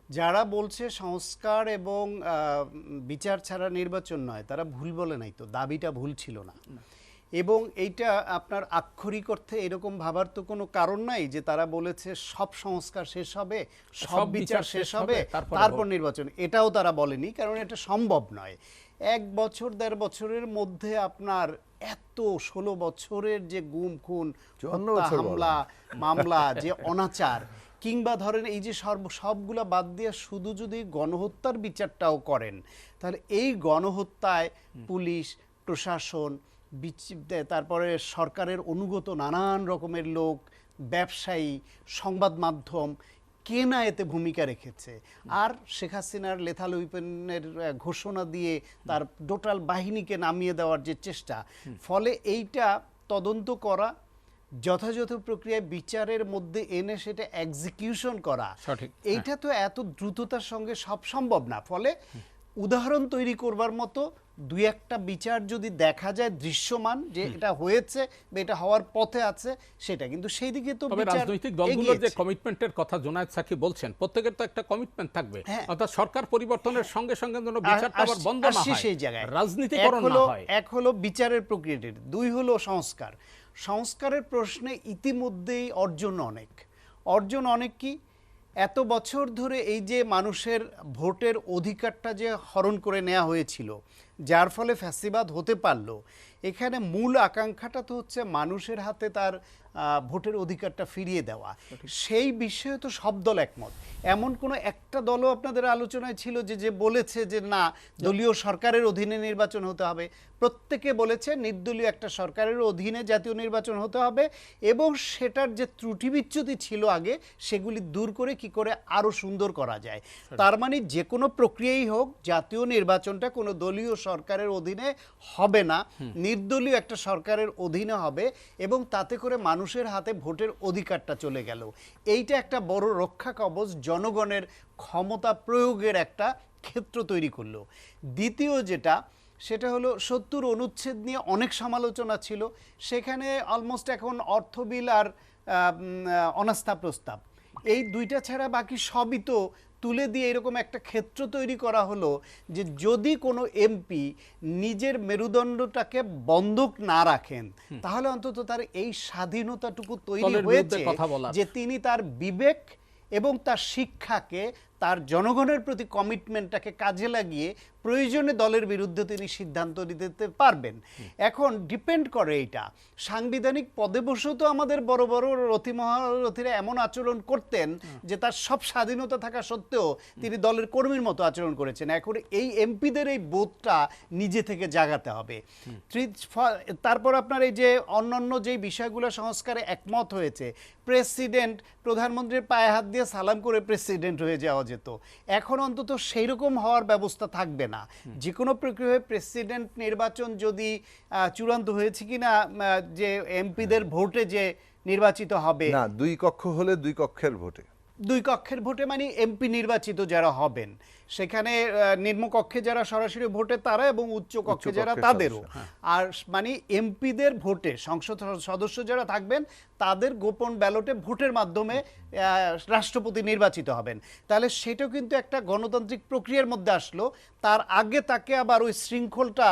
যারা বলছে সংস্কার এবং বিচার ছাড়া নির্বাচন নয়, তারা ভুল বলে নাই, তো দাবিটা ভুল ছিল না। এবং এইটা আপনার আক্ষরিক অর্থে এরকম ভাবার তো কোনো কারণ নাই যে তারা বলেছে সব সংস্কার শেষ হবে, সব বিচার শেষ হবে, তারপর নির্বাচন। এটাও তারা বলেনি, কারণ এটা সম্ভব নয়। 1 বছর 1.5 বছরের মধ্যে আপনার এত 16 বছরের যে গুম খুন, হামলা মামলা, যে অনাচার, কিংবা ধরেন এই যে সবগুলা বাদ দিয়ে শুধু যদি গণহত্যার বিচারটাও করেন, তাহলে এই গণহত্যায় পুলিশ, প্রশাসন, তারপরে সরকারের অনুগত নানান রকমের লোক, ব্যবসায়ী, সংবাদ মাধ্যম, কে না এতে ভূমিকা রেখেছে। আর শেখ হাসিনার লেথাল উইপেনের ঘোষণা দিয়ে তার টোটাল বাহিনীকে নামিয়ে দেওয়ার যে চেষ্টা, ফলে এইটা তদন্ত করা, যথাযথ প্রক্রিয়ায় বিচারের মধ্যে এনে সেটা এক্সিকিউশন করা, এইটা তো এত দ্রুততার সঙ্গে সব সম্ভব না। ফলে উদাহরণ তৈরি করবার মতো 2-1টা বিচার যদি দেখা যায় দৃশ্যমান যে এটা হয়েছে বা এটা হওয়ার পথে আছে, সেটা কিন্তু সেই দিকে তো রাজনৈতিক দলগুলোর যে কমিটমেন্টের কথা জোনায়েদ সাকি বলছেন, প্রত্যেকের তো একটা কমিটমেন্ট থাকবে, অর্থাৎ সরকার পরিবর্তনের সঙ্গে সঙ্গে যেন বিচারটা আবার বন্ধ না হয়, সেই জায়গায় রাজনীতিকরণ না হয়। এক হলো বিচারের প্রক্রিয়াটি, 2 হলো সংস্কারের প্রশ্নে ইতিমধ্যেই অর্জন অনেক কি এত বছর ধরে এই যে মানুষের ভোটের অধিকারটা যে হরণ করে নেওয়া হয়েছিল, যার ফলে ফ্যাসিবাদ হতে পারলো, এখানে মূল আকাঙ্ক্ষাটা তো হচ্ছে মানুষের হাতে তার ভোটের অধিকারটা ফিরিয়ে দেওয়া। সেই বিষয়ে তো সব দল একমত। এমন কোনো একটা দলও আপনাদের আলোচনায় ছিল যে বলেছে যে না, দলীয় সরকারের অধীনে নির্বাচন হতে হবে? প্রত্যেকে বলেছে নির্দলীয় একটা সরকারের অধীনে জাতীয় নির্বাচন হতে হবে, এবং সেটার যে ত্রুটি বিচ্যুতি ছিল আগে, সেগুলি দূর করে কি করে আরও সুন্দর করা যায়। তার মানে যে কোনো প্রক্রিয়াই হোক, জাতীয় নির্বাচনটা কোনো দলীয় সরকারের অধীনে হবে না, নির্দলীয় একটা সরকারের অধীনে হবে, এবং তাতে করে মানুষের হাতে ভোটের অধিকারটা চলে গেল। এইটা একটা বড় রক্ষা কবচ, জনগণের ক্ষমতা প্রয়োগের একটা ক্ষেত্র তৈরি করলো। দ্বিতীয় যেটা, সেটা হলো 70 অনুচ্ছেদ নিয়ে অনেক সমালোচনা ছিল। সেখানে অলমোস্ট এখন অর্থ বিল আর অনাস্থা প্রস্তাব, এই 2টা ছাড়া বাকি সবই তো তুলে দিয়ে এরকম একটা ক্ষেত্র তৈরি করা হলো যে যদি কোনো এমপি নিজের মেরুদণ্ডটাকে বন্ধক না রাখেন, তাহলে অন্তত তার এই স্বাধীনতাটুকু তৈরি হয়েছে যে তিনি তার বিবেক এবং তার শিক্ষাকে, তার জনগণের প্রতি কমিটমেন্টটাকে কাজে লাগিয়ে প্রয়োজনে দলের বিরুদ্ধে তিনি সিদ্ধান্ত নিতে পারবেন। এখন ডিপেন্ড করে এইটা সাংবিধানিক পদে বসেও তো আমাদের বড় বড় রথী মহারথীরা এমন আচরণ করতেন যে তার সব স্বাধীনতা থাকা সত্ত্বেও তিনি দলের কর্মীর মতো আচরণ করেছেন। এখন এই এমপিদের এই বোধটা নিজে থেকে জাগাতে হবে। তারপর আপনার এই যে অন্যান্য যেই বিষয়গুলো সংস্কারে একমত হয়েছে, প্রেসিডেন্ট প্রধানমন্ত্রীর পায়ে হাত দিয়ে সালাম করে প্রেসিডেন্ট হয়ে যাওয়া যেত, এখন অন্তত সেই রকম হওয়ার ব্যবস্থা থাকবে না। যে কোনো প্রক্রিয়ায় প্রেসিডেন্ট নির্বাচন যদি চূড়ান্ত হয়েছে কিনা, যে এমপিদের ভোটে যে নির্বাচিত হবে না, 2 কক্ষ হলে 2 কক্ষের ভোটে, 2 কক্ষের ভোটে, মানে এমপি নির্বাচিত যারা হবেন সেখানে নিম্নকক্ষে যারা সরাসরি ভোটে তারা, এবং উচ্চ কক্ষে যারা তাদেরও। আর মানে এমপিদের ভোটে সংসদ সদস্য যারা থাকবেন তাদের গোপন ব্যালটে ভোটের মাধ্যমে রাষ্ট্রপতি নির্বাচিত হবেন। তাহলে সেটাও কিন্তু একটা গণতান্ত্রিক প্রক্রিয়ার মধ্যে আসলো। তার আগে তাকে আবার ওই শৃঙ্খলটা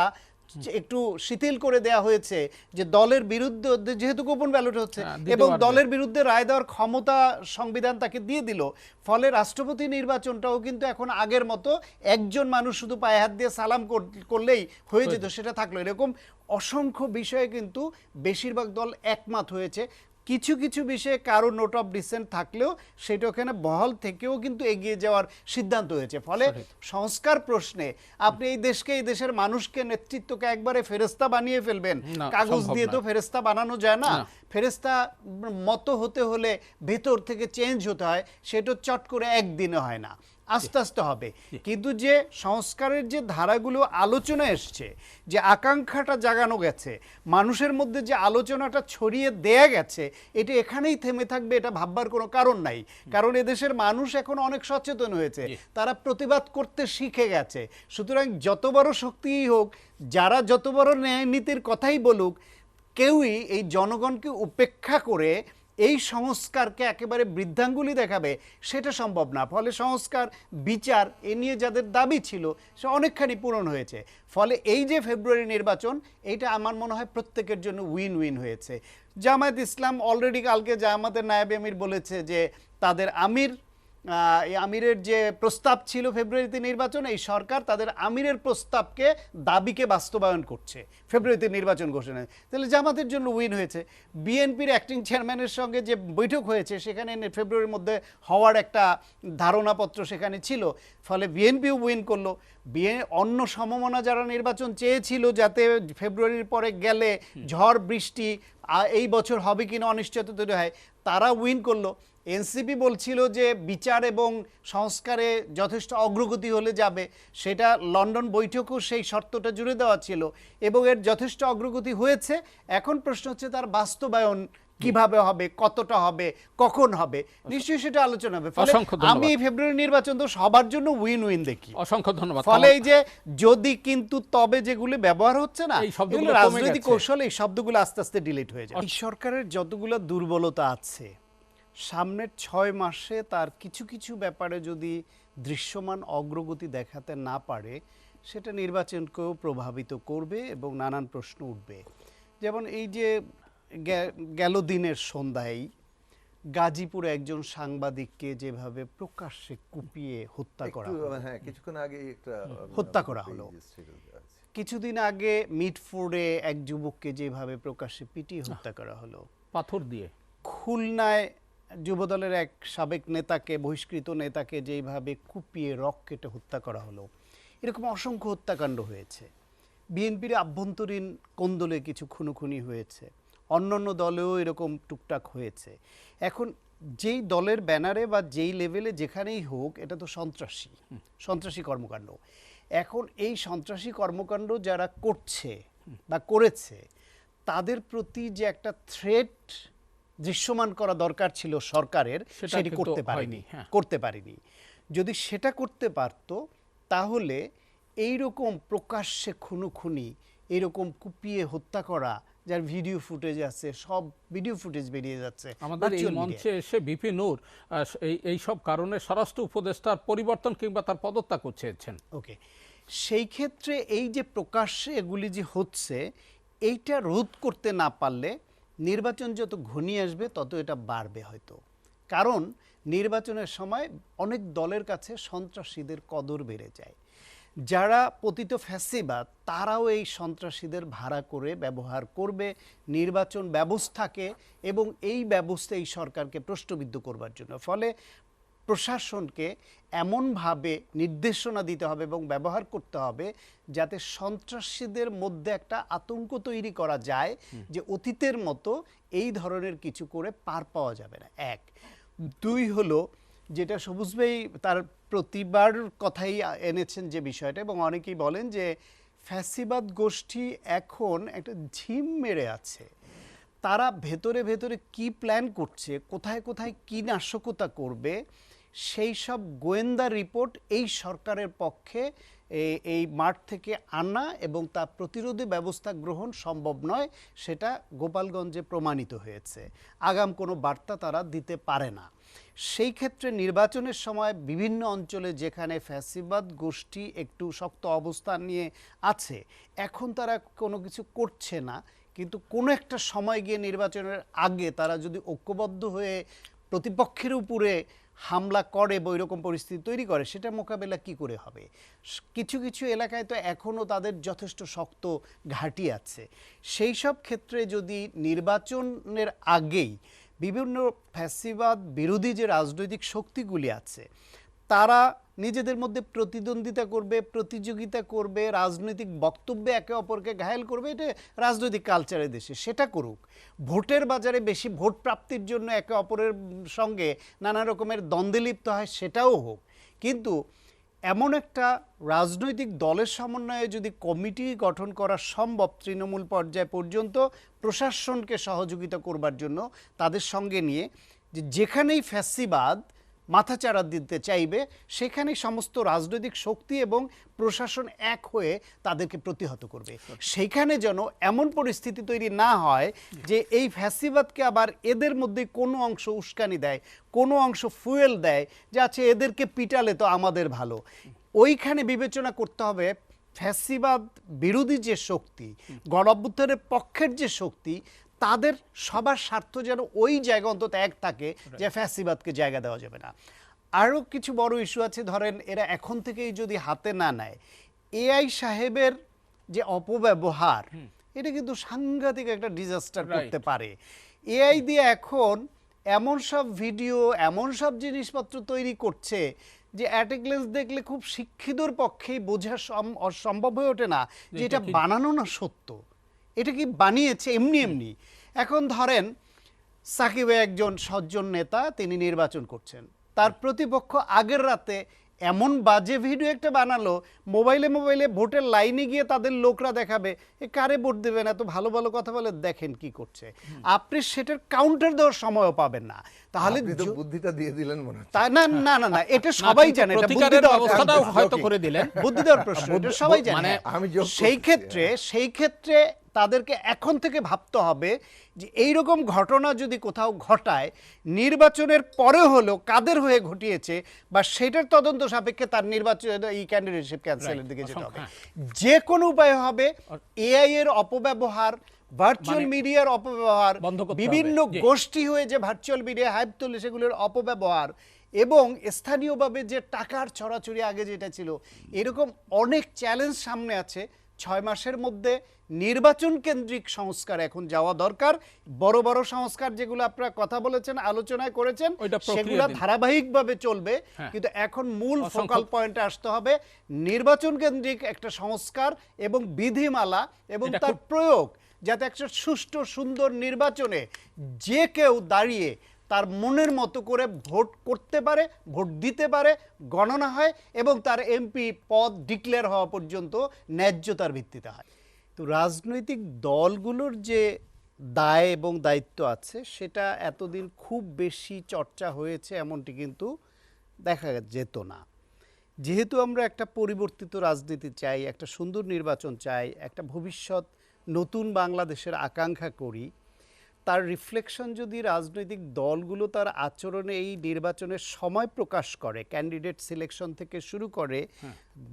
একটু শিথিল করে দেয়া হয়েছে যে দলের বিরুদ্ধে, যেহেতু গোপন ব্যালট হচ্ছে এবং দলের বিরুদ্ধে রায় দেওয়ার ক্ষমতা সংবিধান তাকে দিয়ে দিল, ফলে রাষ্ট্রপতি নির্বাচনটাও কিন্তু এখন আগের মতো একজন মানুষ শুধু পায়ে হাত দিয়ে সালাম করলেই হয়ে যেত, সেটা থাকলো। এরকম অসংখ্য বিষয়ে কিন্তু বেশিরভাগ দল একমত হয়েছে। কিছু কিছু বিষয়ে কারো নোট অফ ডিসেন্ট থাকলেও সেটা ওখানে বহাল থেকেও কিন্তু এগিয়ে যাওয়ার সিদ্ধান্ত হয়েছে। ফলে সংস্কার প্রশ্নে আপনি এই দেশকে, এই দেশের মানুষকে, নেতৃত্বকে একবারে ফেরেস্তা বানিয়ে ফেলবেন, কাগজ দিয়ে তো ফেরেস্তা বানানো যায় না। ফেরেস্তা মতো হতে হলে ভেতর থেকে চেঞ্জ হতে হয়, সেটা চট করে একদিনে হয় না, আস্তে আস্তে হবে। কিন্তু যে সংস্কারের যে ধারাগুলো আলোচনা এসছে, যে আকাঙ্ক্ষাটা জাগানো গেছে, মানুষের মধ্যে যে আলোচনাটা ছড়িয়ে দেয়া গেছে, এটা এখানেই থেমে থাকবে এটা ভাববার কোনো কারণ নাই। কারণ এদেশের মানুষ এখন অনেক সচেতন হয়েছে, তারা প্রতিবাদ করতে শিখে গেছে। সুতরাং যত বড় শক্তিই হোক, যারা যত বড় ন্যায় নীতির কথাই বলুক, কেউই এই জনগণকে উপেক্ষা করে এই সংস্কারকে একেবারে বৃদ্ধাঙ্গুলি দেখাবে সেটা সম্ভব না। ফলে সংস্কার, বিচার এ নিয়ে যাদের দাবি ছিল সে অনেকখানি পূরণ হয়েছে। ফলে এই যে ফেব্রুয়ারি নির্বাচন, এইটা আমার মনে হয় প্রত্যেকের জন্য উইন উইন হয়েছে। জামায়াত ইসলাম অলরেডি কালকে জামাতের নায়েব আমির বলেছে যে তাদের আমিরের যে প্রস্তাব ছিল ফেব্রুয়ারিতে নির্বাচন, এই সরকার তাদের আমিরের প্রস্তাবকে, দাবিকে বাস্তবায়ন করছে ফেব্রুয়ারিতে নির্বাচন ঘোষণায়। তাহলে জামাতের জন্য উইন হয়েছে। বিএনপির অ্যাক্টিং চেয়ারম্যানের সঙ্গে যে বৈঠক হয়েছে সেখানে ফেব্রুয়ারির মধ্যে হওয়ার একটা ধারণাপত্র সেখানে ছিল, ফলে বিএনপিও উইন করলো। অন্য সমমনা যারা নির্বাচন চেয়েছিল যাতে ফেব্রুয়ারির পরে গেলে ঝড় বৃষ্টি এই বছর হবে কিনা অনিশ্চয়তা তৈরি হয়, তারা উইন করলো। এনসিপি বলছিল যে বিচার এবং সংস্কারে যথেষ্ট অগ্রগতি হলে যাবে, সেটা লন্ডন বৈঠকেও সেই শর্তটা জুড়ে দেওয়া ছিল এবং এর যথেষ্ট অগ্রগতি হয়েছে। এখন প্রশ্ন হচ্ছে তার বাস্তবায়ন কিভাবে হবে, কতটা হবে, কখন হবে, নিশ্চয়ই সেটা আলোচনা হবে। ফলে আমি ফেব্রুয়ারি নির্বাচন তো সবার জন্য উইন উইন দেখি। অসংখ্য ধন্যবাদ। ফলে এই যে যদি, কিন্তু, তবে যেগুলো ব্যবহার হচ্ছে না, এগুলো রাজনৈতিক কৌশল, এই শব্দগুলো আস্তে আস্তে ডিলিট হয়ে যায়। এই সরকারের যতগুলো দুর্বলতা আছে, সামনের 6 মাসে তার কিছু কিছু ব্যাপারে যদি দৃশ্যমান অগ্রগতি দেখাতে না পারে, সেটা নির্বাচনকেও প্রভাবিত করবে এবং নানান প্রশ্ন উঠবে। যেমন এই যে গেল দিনের সন্ধ্যায় গাজীপুরে একজন সাংবাদিককে যেভাবে প্রকাশ্যে কুপিয়ে হত্যা করা হলো, কিছুক্ষণ আগে হত্যা করা হলো। কিছুদিন আগে মিটফোর্ডে এক যুবককে যেভাবে প্রকাশ্যে পিটিয়ে হত্যা করা হলো, পাথর দিয়ে। খুলনায় যুবদলের এক সাবেক নেতাকে, বহিষ্কৃত নেতাকে যেভাবে কুপিয়ে রক কেটে হত্যা করা হলো, এরকম অসংখ্য হত্যাকাণ্ড হয়েছে। বিএনপির আভ্যন্তরীণ কোন্দলে কিছু খুনোখুনি হয়েছে, অন্যান্য দলেও এরকম টুকটাক হয়েছে। এখন যেই দলের ব্যানারে বা যেই লেভেলে যেখানেই হোক, এটা তো সন্ত্রাসী কর্মকাণ্ড। এখন এই সন্ত্রাসী কর্মকাণ্ড যারা করছে বা করেছে, তাদের প্রতি যে একটা থ্রেট দৃশ্যমান করা দরকার ছিল সরকারের, সেটি করতে পারেনি। যদি সেটা করতে পারত, তাহলে এইরকম প্রকাশ্যে খুনোখুনি, এইরকম কুপিয়ে হত্যা করা, যার ভিডিও ফুটেজ আছে, সব ভিডিও ফুটেজ বেরিয়ে যাচ্ছে। আমাদের এই মঞ্চে এসে ভিপি নূর এই সব কারণে স্বরাষ্ট্র উপদেষ্টার পরিবর্তন কিংবা তার পদত্যাগ চেয়েছেন। ওকে, সেই ক্ষেত্রে এই যে প্রকাশ্যে এগুলি যে হচ্ছে, এইটা রোধ করতে না পারলে নির্বাচন যত ঘনিয়ে আসবে তত এটা বাড়বে হয়তো। কারণ নির্বাচনের সময় অনেক দলের কাছে সন্ত্রাসীদের কদর বেড়ে যায়। যারা পতিত ফ্যাসিবাদ, তারাও এই সন্ত্রাসীদের ভাড়া করে ব্যবহার করবে নির্বাচন ব্যবস্থাকে এবং এই ব্যবস্থা এই সরকারকে প্রশ্নবিদ্ধ করবার জন্য। ফলে প্রশাসনকে এমনভাবে নির্দেশনা দিতে হবে এবং ব্যবহার করতে হবে যাতে সন্ত্রাসীদের মধ্যে একটা আতঙ্ক তৈরি করা যায় যে অতীতের মতো এই ধরনের কিছু করে পার পাওয়া যাবে না। 1, 2 হলো যেটা সবুজ ভাই তার প্রতিবার কথাই এনেছেন যে বিষয়টা, এবং অনেকেই বলেন যে ফ্যাসিবাদ গোষ্ঠী এখন একটা ঝিম মেরে আছে। তারা ভেতরে ভেতরে কি প্ল্যান করছে, কোথায় কোথায় কি নাশকতা করবে, সেই সব গোয়েন্দা রিপোর্ট এই সরকারের পক্ষে এই মাঠ থেকে আনা এবং তা প্রতিরোধী ব্যবস্থা গ্রহণ সম্ভব নয়, সেটা গোপালগঞ্জে প্রমাণিত হয়েছে। আগাম কোনো বার্তা তারা দিতে পারে না। সেই ক্ষেত্রে নির্বাচনের সময় বিভিন্ন অঞ্চলে যেখানে ফ্যাসিবাদ গোষ্ঠী একটু শক্ত অবস্থান নিয়ে আছে, এখন তারা কোনো কিছু করছে না, কিন্তু কোনো একটা সময় গিয়ে নির্বাচনের আগে তারা যদি ঐক্যবদ্ধ হয়ে প্রতিপক্ষের উপরে হামলা করে বা এরকম পরিস্থিতি তৈরি করে, সেটা মোকাবেলা কি করে হবে? কিছু কিছু এলাকায় তো এখনও তাদের যথেষ্ট শক্ত ঘাঁটি আছে। সেই সব ক্ষেত্রে যদি নির্বাচনের আগেই বিভিন্ন ফ্যাসিবাদ বিরোধী যে রাজনৈতিক শক্তিগুলি আছে, তারা নিজেদের মধ্যে প্রতিদ্বন্দ্বিতা করবে, প্রতিযোগিতা করবে, রাজনৈতিক বক্তব্যে একে অপরকে ঘায়েল করবে, এটা রাজনৈতিক কালচারের দেশে, সেটা করুক। ভোটের বাজারে বেশি ভোট প্রাপ্তির জন্য একে অপরের সঙ্গে নানা রকমের দ্বন্দ্বে লিপ্ত হয়, সেটাও হোক। কিন্তু এমন একটা রাজনৈতিক দলের সমন্বয়ে যদি কমিটি গঠন করা সম্ভব তৃণমূল পর্যায় পর্যন্ত, প্রশাসনকে সহযোগিতা করবার জন্য তাদের সঙ্গে নিয়ে, যেখানেই ফ্যাসিবাদ মাথাচাড়া দিতে চাইবে, সেখানে সমস্ত রাজনৈতিক শক্তি এবং প্রশাসন এক হয়ে তাদেরকে প্রতিহত করবে। সেখানে যেন এমন পরিস্থিতি তৈরি না হয় যে এই ফ্যাসিবাদকে আবার এদের মধ্যে কোনো অংশ উস্কানি দেয়, কোনো অংশ ফুয়েল দেয় যে আচ্ছা এদেরকে পিটালে তো আমাদের ভালো। ওইখানে বিবেচনা করতে হবে ফ্যাসিবাদ বিরোধী যে শক্তি, গণঅভ্যুত্থানের পক্ষের যে শক্তি, তাদের সবার স্বার্থ যেন ওই জায়গা অন্তত এক থাকে যে ফ্যাসিবাদকে জায়গা দেওয়া যাবে না। আরও কিছু বড় ইস্যু আছে, ধরেন এরা এখন থেকেই যদি হাতে না নেয়, এআই সাহেবের যে অপব্যবহার, এটা কিন্তু সাংঘাতিক একটা ডিজাস্টার করতে পারে। এআই দিয়ে এখন এমন সব ভিডিও, এমন সব জিনিসপত্র তৈরি করছে যে অ্যাট এ গ্লেন্স দেখলে খুব শিক্ষিতর পক্ষেই বোঝা সম্ভব হয়ে ওঠে না যে এটা বানানো না সত্য, এটা কি বানিয়েছে এমনি এমনি। এখন ধরেন সাকিব একজন সজ্জন নেতা, তিনি নির্বাচন করছেন, তার প্রতিপক্ষ আগের রাতে এমন বাজে ভিডিও একটা বানালো, মোবাইলে ভোটের লাইনে গিয়ে তাদের লোকরা দেখাবে এ কারে ভোট দেবেন, এত ভালো ভালো কথা বলে, দেখেন কি করছে। আপনি সেটার কাউন্টার দেওয়ার সময়ও পাবেন না। তাহলে বুদ্ধিটা দিয়ে দিলেন মনে হচ্ছে। না না না না, এটা সবাই জানে, এটা বুদ্ধি দেওয়ার ব্যবস্থাটাও হয়তো করে দিলেন, বুদ্ধি দেওয়ার প্রশ্ন, এটা সবাই জানে। সেই ক্ষেত্রে তাদেরকে এখন থেকে ভাবতে হবে যে এইরকম ঘটনা যদি কোথাও ঘটায়, নির্বাচনের পরে হলো কাদের হয়ে ঘটিয়েছে বা সেটার তদন্ত সাপেক্ষে তার নির্বাচন এই ক্যান্ডিডেটশিপ ক্যান্সেলের দিকে যেতে হবে। যে কোনো উপায় হবে এআই এর অপব্যবহার, ভার্চুয়াল মিডিয়ার অপব্যবহার, বিভিন্ন গোষ্ঠী হয়ে যে ভার্চুয়াল মিডিয়া হাইপ তোলে সেগুলোর অপব্যবহার, এবং স্থানীয়ভাবে যে টাকার ছড়াছড়ি আগে যেটা ছিল, এরকম অনেক চ্যালেঞ্জ সামনে আছে। 6 মাসের মধ্যে নির্বাচন কেন্দ্রিক সংস্কার এখন যাওয়া দরকার। বড় বড় সংস্কার যেগুলো আপনারা কথা বলেছেন, আলোচনায় করেছেন, সেগুলো ধারাবাহিকভাবে চলবে, কিন্তু এখন মূল ফোকাল পয়েন্টে আসতে হবে নির্বাচন কেন্দ্রিক একটা সংস্কার এবং বিধিমালা এবং তার প্রয়োগ, যাতে একটা সুষ্ঠু সুন্দর নির্বাচনে যে কেউ দাঁড়িয়ে তার মনের মতো করে ভোট করতে পারে, ভোট দিতে পারে, গণনা হয় এবং তার এমপি পদ ডিক্লেয়ার হওয়া পর্যন্ত ন্যায্যতার ভিত্তিতে হয়। তো রাজনৈতিক দলগুলোর যে দায় এবং দায়িত্ব আছে, সেটা এতদিন খুব বেশি চর্চা হয়েছে এমনটি কিন্তু দেখা যেত না। যেহেতু আমরা একটা পরিবর্তিত রাজনীতি চাই, একটা সুন্দর নির্বাচন চাই, একটা ভবিষ্যৎ নতুন বাংলাদেশের আকাঙ্ক্ষা করি, তার রিফ্লেকশন যদি রাজনৈতিক দলগুলো তার আচরণে এই নির্বাচনের সময় প্রকাশ করে, ক্যান্ডিডেট সিলেকশন থেকে শুরু করে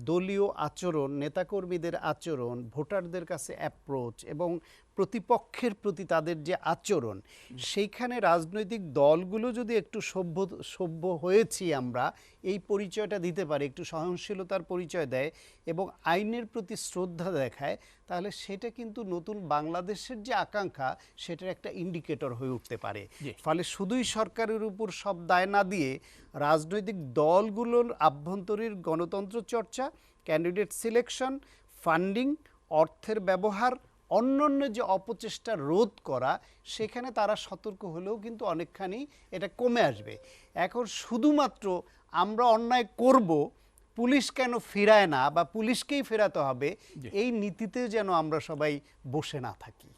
দলীয় আচরণ, নেতাকর্মীদের আচরণ, ভোটারদের কাছে অ্যাপ্রোচ এবং প্রতিপক্ষের প্রতি তাদের যে আচরণ, সেইখানে রাজনৈতিক দলগুলো যদি একটু সভ্য হয়েছি আমরা এই পরিচয়টা দিতে পারে, একটু সহনশীলতার পরিচয় দেয় এবং আইনের প্রতি শ্রদ্ধা দেখায়, তাহলে সেটা কিন্তু নতুন বাংলাদেশের যে আকাঙ্ক্ষা সেটার একটা ইন্ডিকেটর হয়ে উঠতে পারে। ফলে শুধুই সরকারের উপর সব দায় না দিয়ে রাজনৈতিক দলগুলোর আভ্যন্তরীণ গণতন্ত্র চর্চা, ক্যান্ডিডেট সিলেকশন, ফান্ডিং, অর্থের ব্যবহার, অন্যান্য যে অপচেষ্টা রোধ করা, সেখানে তারা সতর্ক হলেও কিন্তু অনেকখানি এটা কমে আসবে। এখন শুধুমাত্র আমরা অন্যায় করব, পুলিশ কেন ফিরায় না বা পুলিশকেই ফেরাতে হবে, এই নীতিতে যেন আমরা সবাই বসে না থাকি।